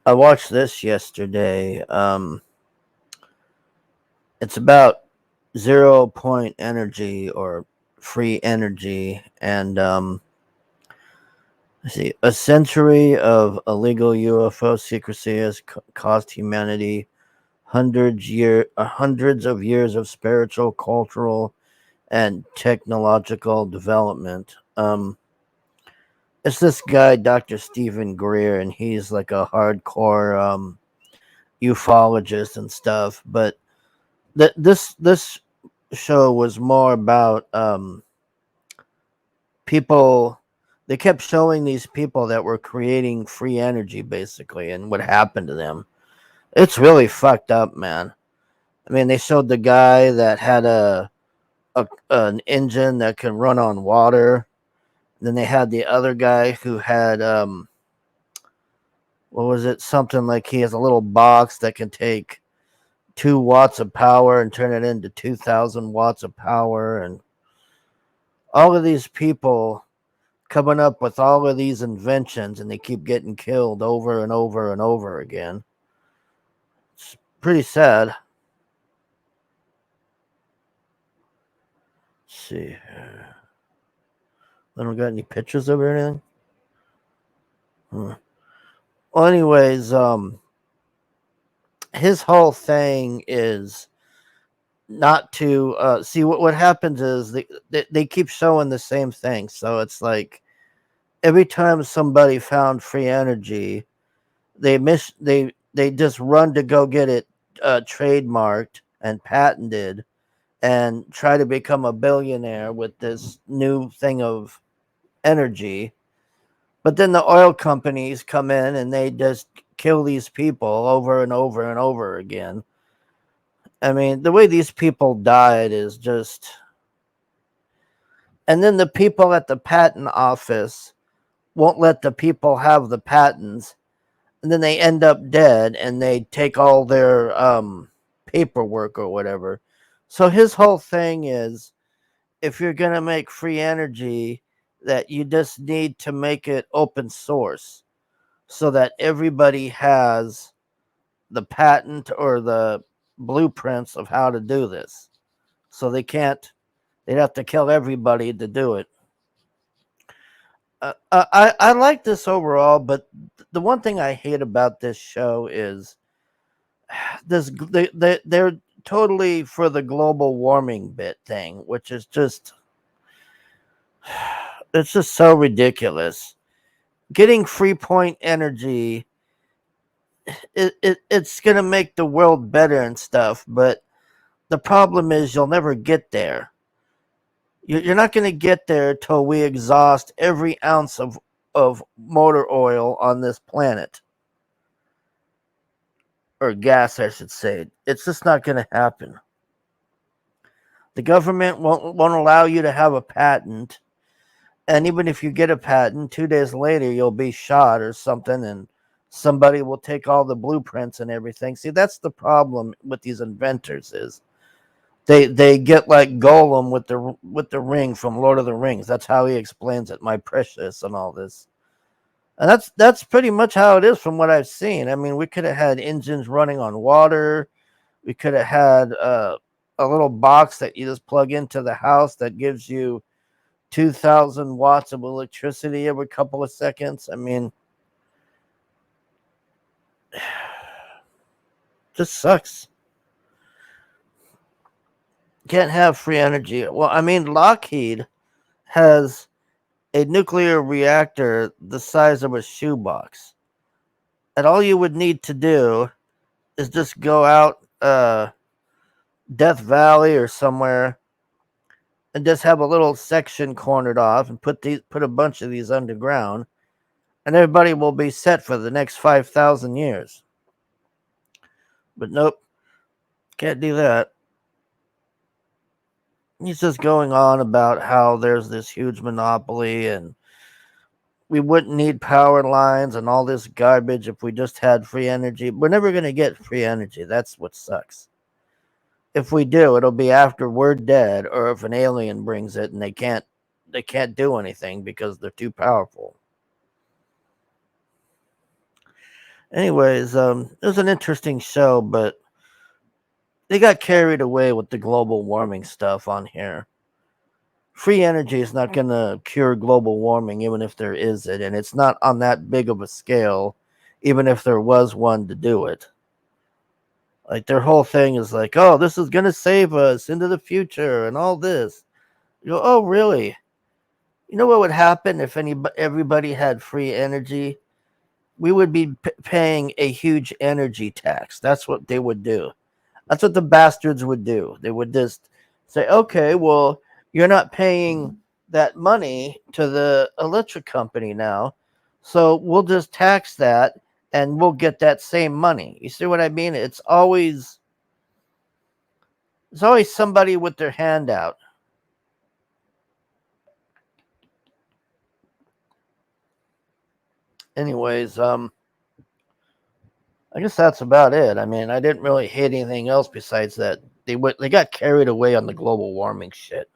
I watched this yesterday. It's about 0 point energy or free energy, and let's see, a century of illegal UFO secrecy has cost humanity hundreds of years of spiritual, cultural, and technological development. It's this guy, Dr. Stephen Greer, and he's like a hardcore ufologist and stuff. But this show was more about people. They kept showing these people that were creating free energy, basically, and what happened to them. It's really fucked up, man. I mean, they showed the guy that had an engine that can run on water. Then they had the other guy who had what was it? Something like he has a little box that can take 2 watts of power and turn it into 2,000 watts of power, and all of these people coming up with all of these inventions, and they keep getting killed over and over and over again. It's pretty sad. Let's see. I don't got any pictures of it or anything. Well, anyways, his whole thing is not to see what happens is they keep showing the same thing. So it's like every time somebody found free energy, they just run to go get it trademarked and patented and try to become a billionaire with this new thing of energy. But then the oil companies come in and they just kill these people over and over and over again. I mean, the way these people died is just. And then the people at the patent office won't let the people have the patents. And then they end up dead and they take all their paperwork or whatever. So his whole thing is if you're going to make free energy, that you just need to make it open source so that everybody has the patent or the blueprints of how to do this. So they'd have to kill everybody to do it. I like this overall, but the one thing I hate about this show is they're totally for the global warming bit thing, which is just it's just so ridiculous. Getting free point energy, it's gonna make the world better and stuff, but the problem is you'll never get there. You're not going to get there till we exhaust every ounce of motor oil on this planet. Or gas, I should say. It's just not going to happen. The government won't allow you to have a patent. And even if you get a patent, 2 days later you'll be shot or something, and somebody will take all the blueprints and everything. See, that's the problem with these inventors is they get like Gollum with the ring from Lord of the Rings. That's how he explains it, my precious, and all this. And that's pretty much how it is from what I've seen. I mean, we could have had engines running on water. We could have had a little box that you just plug into the house that gives you 2,000 watts of electricity every couple of seconds. I mean, just sucks. Can't have free energy. Well, I mean, Lockheed has a nuclear reactor the size of a shoebox. And all you would need to do is just go out Death Valley or somewhere and just have a little section cornered off and put a bunch of these underground, and everybody will be set for the next 5,000 years. But nope, can't do that. He's just going on about how there's this huge monopoly and we wouldn't need power lines and all this garbage if we just had free energy. We're never going to get free energy. That's what sucks. If we do, it'll be after we're dead, or if an alien brings it and they can't do anything because they're too powerful. Anyways, it was an interesting show, but they got carried away with the global warming stuff on here. Free energy is not going to cure global warming, even if there is it, and it's not on that big of a scale, even if there was one to do it. Like their whole thing is like, oh, this is going to save us into the future and all this. You go, oh, really? You know what would happen if everybody had free energy? We would be paying a huge energy tax. That's what they would do. That's what the bastards would do. They would just say, okay, well, you're not paying that money to the electric company now, so we'll just tax that and we'll get that same money. You see what I mean? It's always somebody with their hand out. Anyways, I guess that's about it. I mean, I didn't really hate anything else besides that they got carried away on the global warming shit.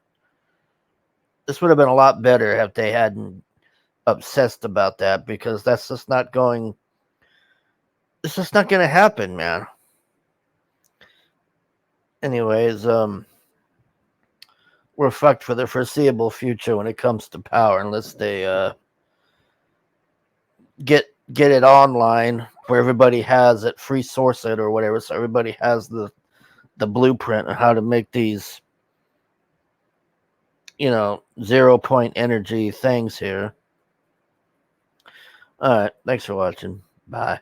This would have been a lot better if they hadn't obsessed about that, because that's just not going. It's just not going to happen, man. Anyways, we're fucked for the foreseeable future when it comes to power, unless they get it online where everybody has it, free source it or whatever, so everybody has the blueprint on how to make these, 0 point energy things here. All right, thanks for watching. Bye.